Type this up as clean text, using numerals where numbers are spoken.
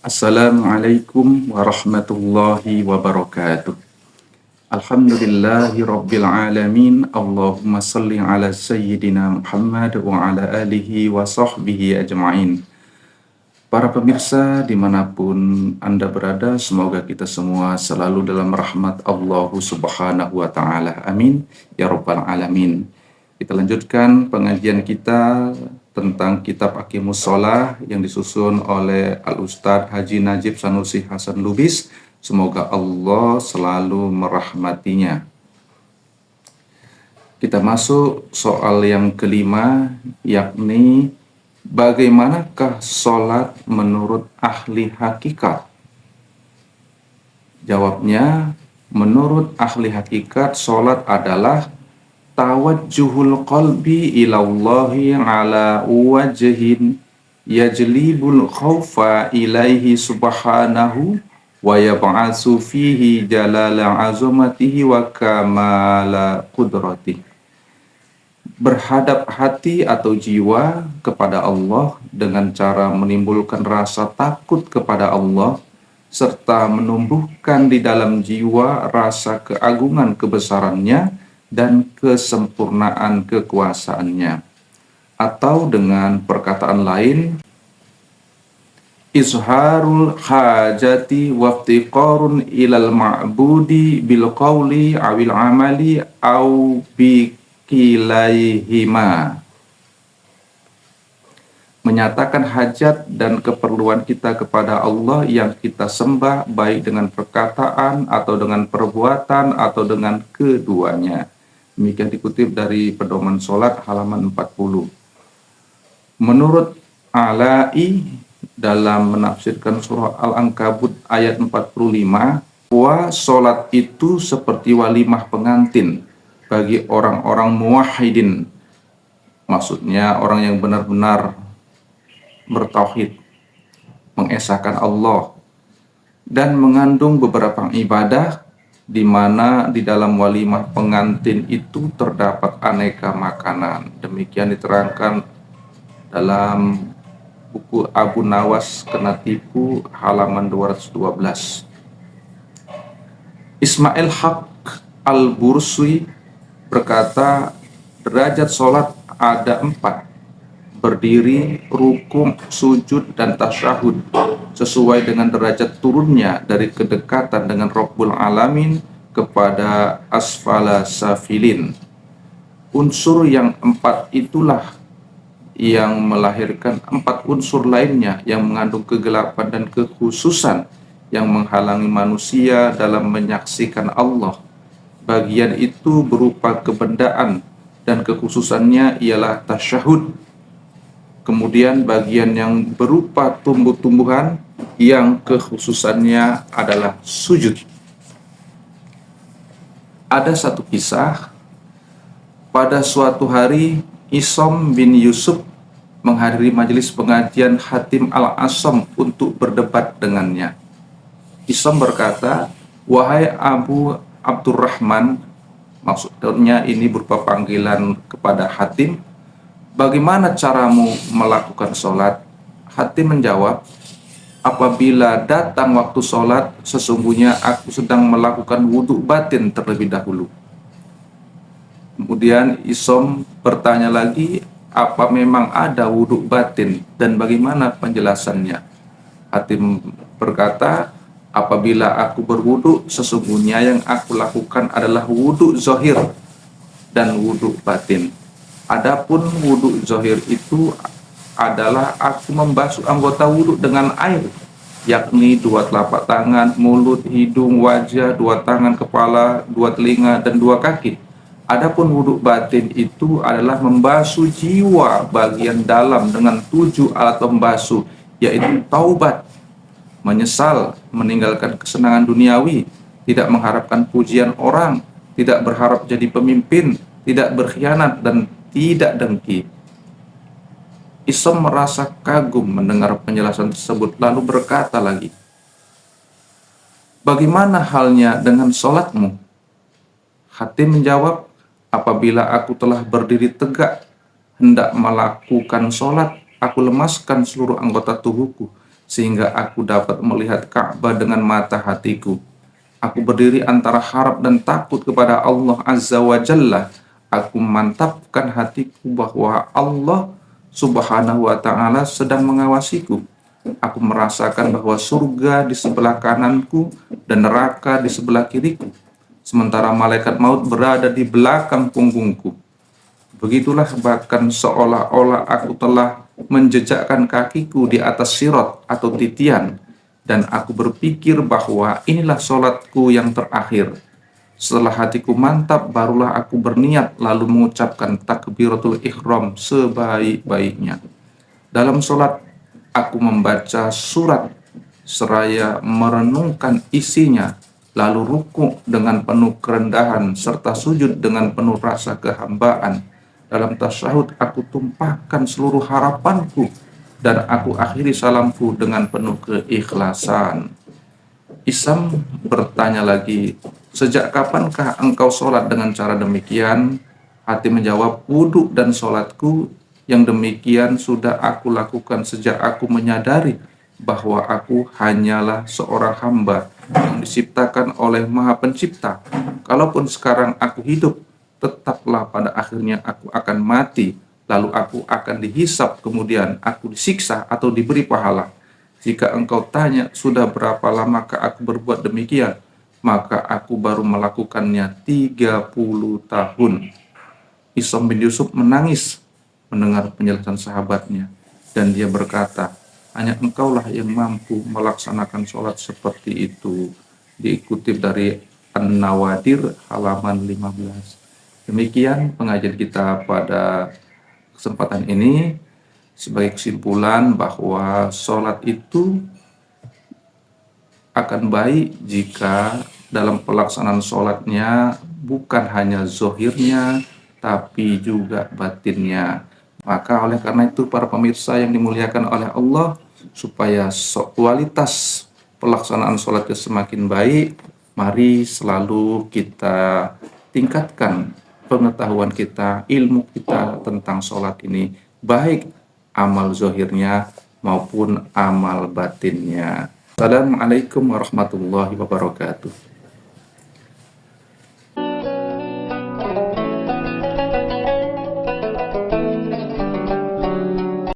Assalamualaikum warahmatullahi wabarakatuh. Alhamdulillahi rabbil alamin. Allahumma salli ala sayyidina Muhammad wa ala alihi wa sahbihi ajma'in. Para pemirsa dimanapun Anda berada, semoga kita semua selalu dalam rahmat Allah subhanahu wa ta'ala. Amin ya rabbal alamin. Kita lanjutkan pengajian kita tentang kitab Aqimus Shalah yang disusun oleh Al-Ustadz Haji Najib Sanusi Hasan Lubis. Semoga Allah selalu merahmatinya. Kita masuk soal yang kelima, yakni bagaimanakah sholat menurut ahli hakikat? Jawabnya, menurut ahli hakikat, sholat adalah tawajjuhul qalbi ilallahi ala wajhin yajlibul khawfa ilaihi subhanahu wa yab'asu fihi jalala azamatihi wa kamala qudratihi. Berhadap hati atau jiwa kepada Allah dengan cara menimbulkan rasa takut kepada Allah serta menumbuhkan di dalam jiwa rasa keagungan kebesarannya dan kesempurnaan kekuasaannya. Atau dengan perkataan lain, izharul hajati waftiqarun ilal ma'budi bil qawli awil amali au bi kilaihima. Menyatakan hajat dan keperluan kita kepada Allah yang kita sembah baik dengan perkataan atau dengan perbuatan atau dengan keduanya. Demikian dikutip dari Pedoman Sholat halaman 40. Menurut Ala'i dalam menafsirkan surah Al-Ankabut ayat 45, bahwa sholat itu seperti walimah pengantin bagi orang-orang muwahhidin. Maksudnya orang yang benar-benar bertauhid, mengesahkan Allah, dan mengandung beberapa ibadah di mana di dalam walimah pengantin itu terdapat aneka makanan. Demikian diterangkan dalam buku Abu Nawas Kena Tipu halaman 212. Ismail Haq Al-Bursi berkata, derajat sholat ada 4: berdiri, rukuk, sujud, dan tasyahud, sesuai dengan derajat turunnya dari kedekatan dengan Rabbul Alamin kepada asfala safilin. Unsur yang 4 itulah yang melahirkan 4 unsur lainnya yang mengandung kegelapan dan kekhususan yang menghalangi manusia dalam menyaksikan Allah. Bagian itu berupa kebendaan dan kekhususannya ialah tasyahud. Kemudian bagian yang berupa tumbuh-tumbuhan yang kekhususannya adalah sujud. Ada satu kisah, pada suatu hari Isom bin Yusuf menghadiri majelis pengajian Hatim al-Asam untuk berdebat dengannya. Isom berkata, wahai Abu Abdurrahman, maksudnya ini berupa panggilan kepada Hatim, bagaimana caramu melakukan sholat? Hatim menjawab, apabila datang waktu sholat, sesungguhnya aku sedang melakukan wudhu batin terlebih dahulu. Kemudian Isom bertanya lagi, apa memang ada wudhu batin dan bagaimana penjelasannya? Hatim berkata, apabila aku berwudhu, sesungguhnya yang aku lakukan adalah wudhu zohir dan wudhu batin. Adapun wudhu zohir itu adalah aku membasuh anggota wudhu dengan air, yakni 2 telapak tangan, mulut, hidung, wajah, 2 tangan, kepala, 2 telinga, dan 2 kaki. Adapun wudhu batin itu adalah membasuh jiwa bagian dalam dengan 7 alat pembasuh, yaitu taubat, menyesal, meninggalkan kesenangan duniawi, tidak mengharapkan pujian orang, tidak berharap jadi pemimpin, tidak berkhianat, dan tidak dengki. Isom merasa kagum mendengar penjelasan tersebut, lalu berkata lagi, bagaimana halnya dengan sholatmu? Hatim menjawab, apabila aku telah berdiri tegak hendak melakukan sholat, aku lemaskan seluruh anggota tubuhku sehingga aku dapat melihat Ka'bah dengan mata hatiku. Aku berdiri antara harap dan takut kepada Allah Azza wa Jalla. Aku memantapkan hatiku bahwa Allah Subhanahu wa Ta'ala sedang mengawasiku. Aku merasakan bahwa surga di sebelah kananku dan neraka di sebelah kiriku, sementara malaikat maut berada di belakang punggungku. Begitulah bahkan seolah-olah aku telah menjejakkan kakiku di atas sirat atau titian, dan aku berpikir bahwa inilah solatku yang terakhir. Setelah hatiku mantap, barulah aku berniat lalu mengucapkan takbiratul ihram sebaik-baiknya. Dalam solat, aku membaca surat seraya merenungkan isinya, lalu ruku dengan penuh kerendahan serta sujud dengan penuh rasa kehambaan. Dalam tasyahud, aku tumpahkan seluruh harapanku dan aku akhiri salamku dengan penuh keikhlasan. Isam bertanya lagi, sejak kapankah engkau sholat dengan cara demikian? Hati menjawab, wudhu dan sholatku yang demikian sudah aku lakukan sejak aku menyadari bahwa aku hanyalah seorang hamba yang diciptakan oleh Maha Pencipta. Kalaupun sekarang aku hidup, tetaplah pada akhirnya aku akan mati, lalu aku akan dihisap, kemudian aku disiksa atau diberi pahala. Jika engkau tanya, sudah berapa lamakah aku berbuat demikian? Maka aku baru melakukannya 30 tahun. Isam bin Yusuf menangis mendengar penjelasan sahabatnya. Dan dia berkata, hanya engkaulah yang mampu melaksanakan sholat seperti itu. Dikutip dari An-Nawadir halaman 15. Demikian pengajian kita pada kesempatan ini. Sebagai kesimpulan bahwa sholat itu akan baik jika dalam pelaksanaan sholatnya bukan hanya zohirnya, tapi juga batinnya. Maka oleh karena itu para pemirsa yang dimuliakan oleh Allah, supaya kualitas pelaksanaan sholatnya semakin baik, mari selalu kita tingkatkan pengetahuan kita, ilmu kita tentang sholat ini, baik amal zohirnya maupun amal batinnya. Assalamualaikum warahmatullahi wabarakatuh.